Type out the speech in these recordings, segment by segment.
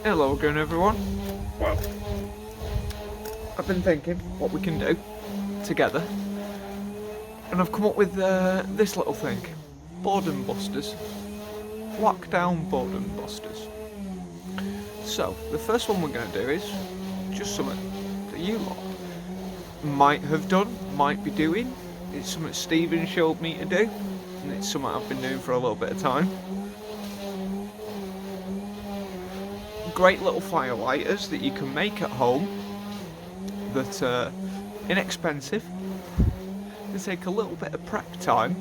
Hello again everyone. Well, I've been thinking what we can do together and I've come up with this little thing. Boredom busters. Lockdown boredom busters. So, the first one we're going to do is just something that you lot might have done, might be doing. It's something Stephen showed me to do and it's something I've been doing for a little bit of time. Great little fire lighters that you can make at home that are inexpensive. They take a little bit of prep time,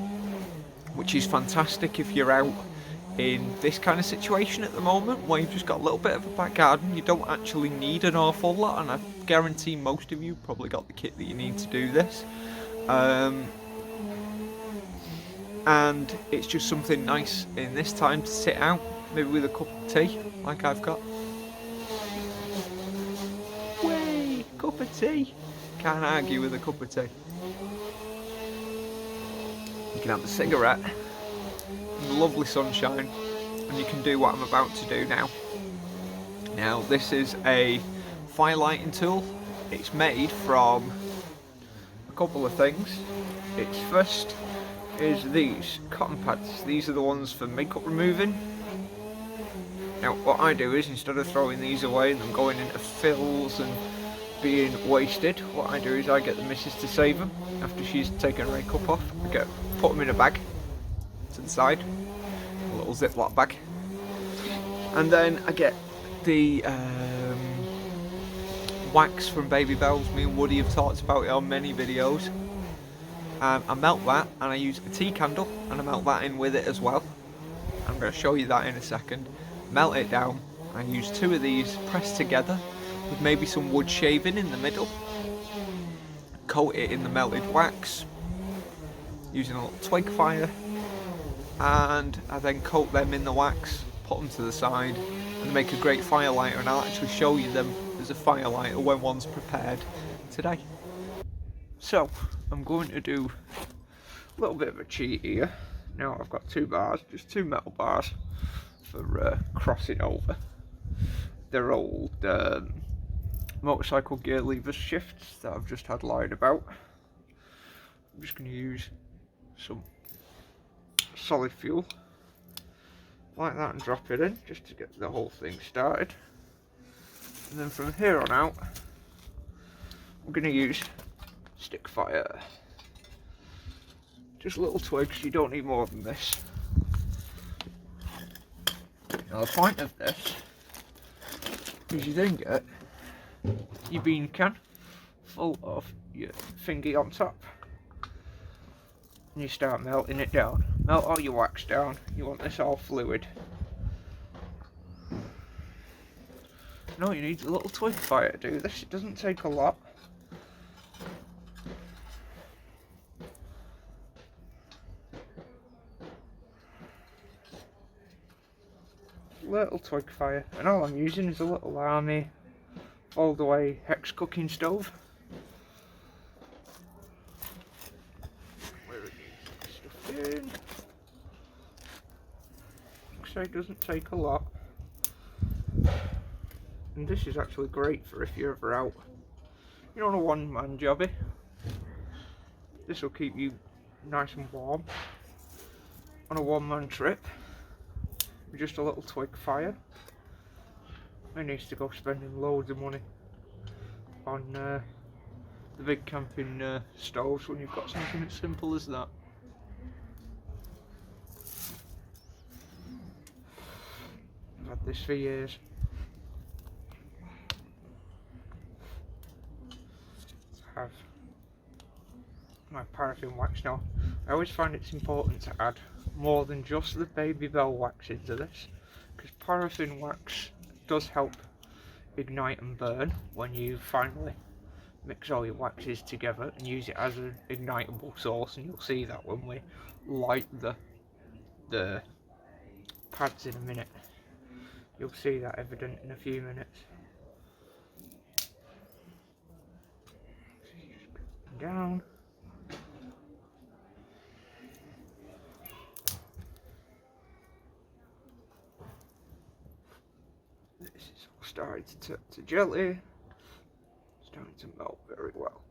which is fantastic if you're out in this kind of situation at the moment where you've just got a little bit of a back garden. You don't actually need an awful lot, and I guarantee most of you probably got the kit that you need to do this. And it's just something nice in this time to sit out, maybe with a cup of tea, like I've got. Way, cup of tea. Can't argue with a cup of tea. You can have a cigarette in the lovely sunshine, and you can do what I'm about to do now. Now, this is a fire lighting tool. It's made from a couple of things. It's first is these cotton pads. These are the ones for makeup removing. Now, what I do is, instead of throwing these away and them going into fills and being wasted, what I do is I get the missus to save them after she's taken her makeup off. I put them in a bag to the side, a little Ziploc bag, and then I get the wax from Baby Bells. Me and Woody have talked about it on many videos. I melt that and I use a tea candle and I melt that in with it as well. I'm going to show you that in a second. Melt it down. I use two of these pressed together with maybe some wood shaving in the middle. Coat it in the melted wax using a little twig fire, and I then coat them in the wax, put them to the side, and they make a great fire lighter, and I'll actually show you them as a fire lighter when one's prepared today. So, I'm going to do a little bit of a cheat here. Now I've got two bars, just two metal bars for crossing over. They're old motorcycle gear lever shifts that I've just had lying about. I'm just going to use some solid fuel like that and drop it in just to get the whole thing started. And then from here on out, I'm going to use stick fire. Just little twigs, you don't need more than this. Now the point of this is you then get your bean can full of your thingy on top. And you start melting it down. Melt all your wax down. You want this all fluid. No, you need a little twig fire to do this. It doesn't take a lot. Little twig fire, and all I'm using is a little Army all the way hex cooking stove. Where it needs stuff in. Like I say, it doesn't take a lot. And this is actually great for if you're ever out, you know, on a one-man jobby. This will keep you nice and warm on a one-man trip with just a little twig fire. Who needs to go spending loads of money on the big camping stoves when you've got something as simple as that? I've had this for years. I have my paraffin wax now. I always find it's important to add more than just the Baby Bell wax into this, because paraffin wax does help ignite and burn when you finally mix all your waxes together and use it as an ignitable source, and you'll see that when we light the pads in a minute. You'll see that evident in a few minutes. Down. this is all starting to turn to jelly. Starting to melt very well.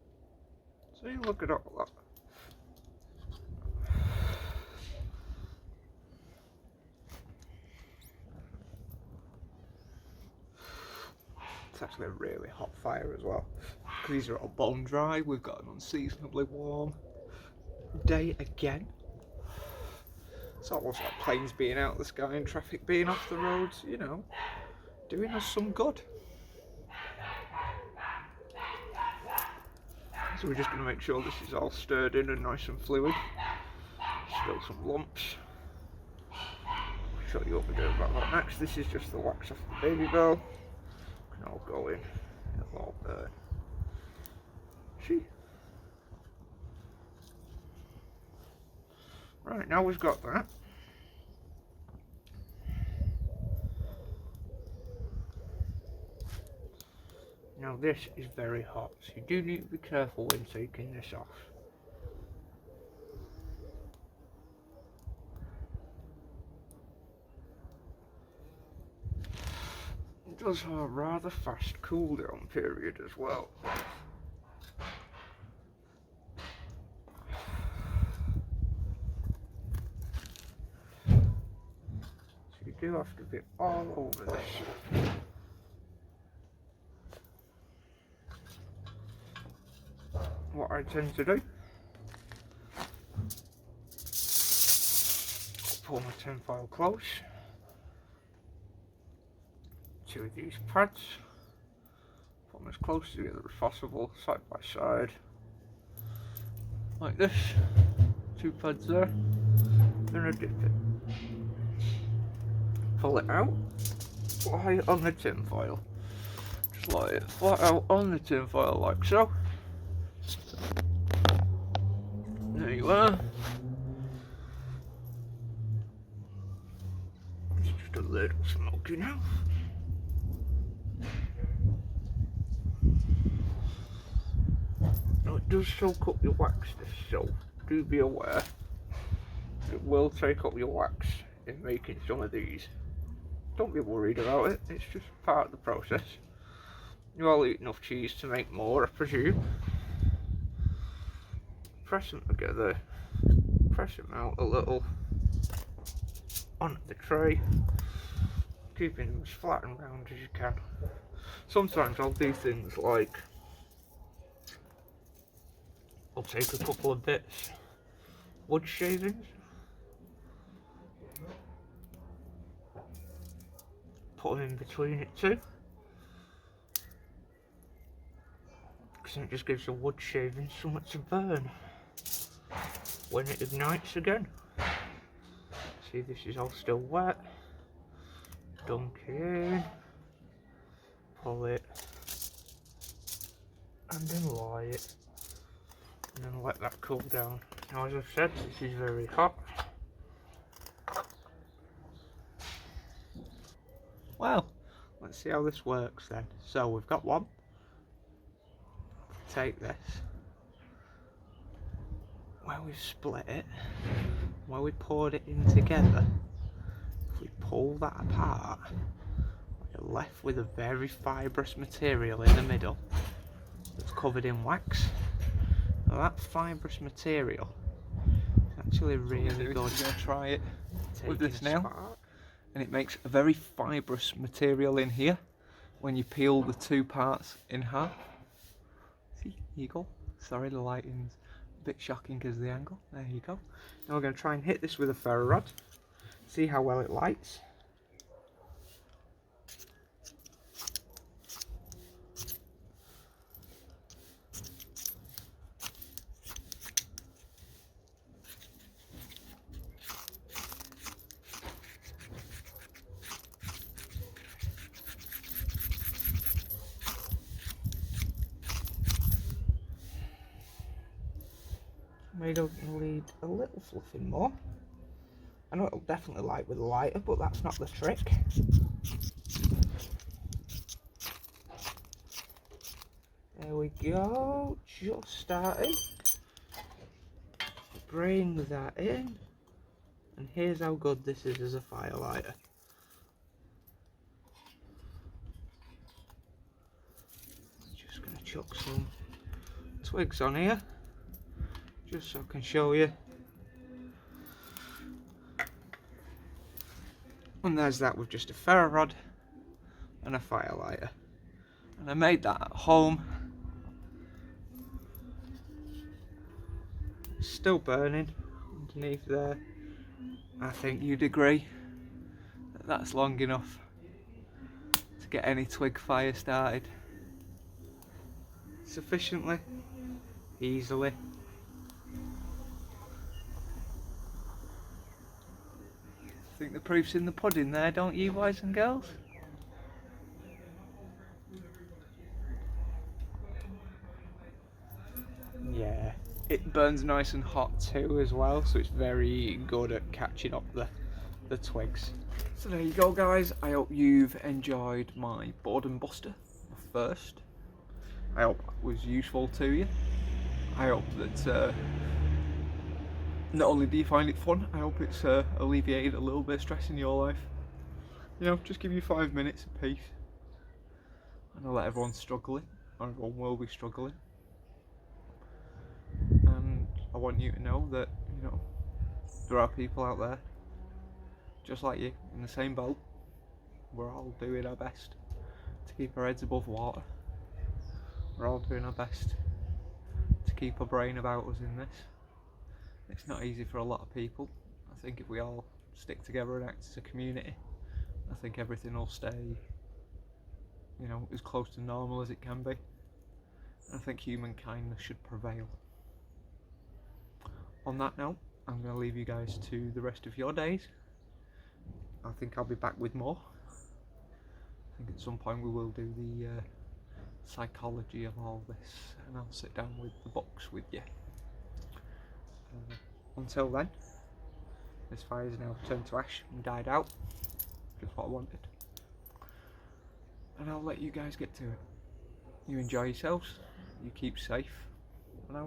See, look at all that. It's actually a really hot fire as well. Because these are all bone dry, we've got an unseasonably warm day again. It's almost like planes being out of the sky and traffic being off the roads, you know, doing us some good. So we're just going to make sure this is all stirred in and nice and fluid. Still some lumps. I'll show you what we're doing about that next. This is just the wax off the baby bell. Can all go in. It'll all burn. See? Right, now we've got that. Now this is very hot, so you do need to be careful when taking this off. It does have a rather fast cool down period as well. So you do have to be all over this. What I tend to do, pull my tin foil close, two of these pads, put them as close together as possible, side by side, like this, two pads there, then I dip it, pull it out, lie it on the tin foil, just lie it flat out on the tin foil like so. There you are. It's just a little smoky now. Now it does soak up your wax, this, so do be aware. It will take up your wax in making some of these. Don't be worried about it, it's just part of the process. You all eat enough cheese to make more, I presume. Press them together, press them out a little onto the tray, keeping them as flat and round as you can. Sometimes I'll do things like, I'll take a couple of bits, wood shavings, put them in between it too, because it just gives the wood shaving something to burn when it ignites again. See, this is all still wet. Dunk it in, pull it, and then lie it, and then let that cool down. Now, as I've said, this is very hot. Well, let's see how this works then. So we've got one. Take this, where we've split it, where we poured it in together, if we pull that apart, we're left with a very fibrous material in the middle that's covered in wax. Now that fibrous material is actually really good. I'm going to try it with this now, and it makes a very fibrous material in here when you peel the two parts in half. See, here you go. Sorry, the lighting's a bit shocking because of the angle. There you go. Now we're going to try and hit this with a ferro rod. See how well it lights. Maybe it'll need a little fluffing more. I know it'll definitely light with a lighter, but that's not the trick. There we go, just starting. Bring that in, and here's how good this is as a firelighter. chuck some twigs on here, just so I can show you. And there's that with just a ferro rod and a firelighter. And I made that at home. Still burning underneath there. I think you'd agree that that's long enough to get any twig fire started sufficiently, easily. I think the proof's in the pudding there, don't you, boys and girls? Yeah, it burns nice and hot too as well, so it's very good at catching up the twigs. So there you go, guys. I hope you've enjoyed my boredom buster, my first. I hope it was useful to you. I hope that not only do you find it fun, I hope it's alleviated a little bit of stress in your life. You know, just give you 5 minutes of peace. I know that everyone's struggling, or everyone will be struggling. And I want you to know that, you know, there are people out there just like you, in the same boat. We're all doing our best to keep our heads above water. We're all doing our best to keep our brain about us in this. It's not easy for a lot of people. I think if we all stick together and act as a community, I think everything will stay, you know, as close to normal as it can be. I think human kindness should prevail. On that note, I'm going to leave you guys to the rest of your days. I think I'll be back with more. I think at some point we will do the psychology of all this, and I'll sit down with the books with you. Until then, this fire is now turned to ash and died out, just what I wanted. And I'll let you guys get to it. You enjoy yourselves, you keep safe,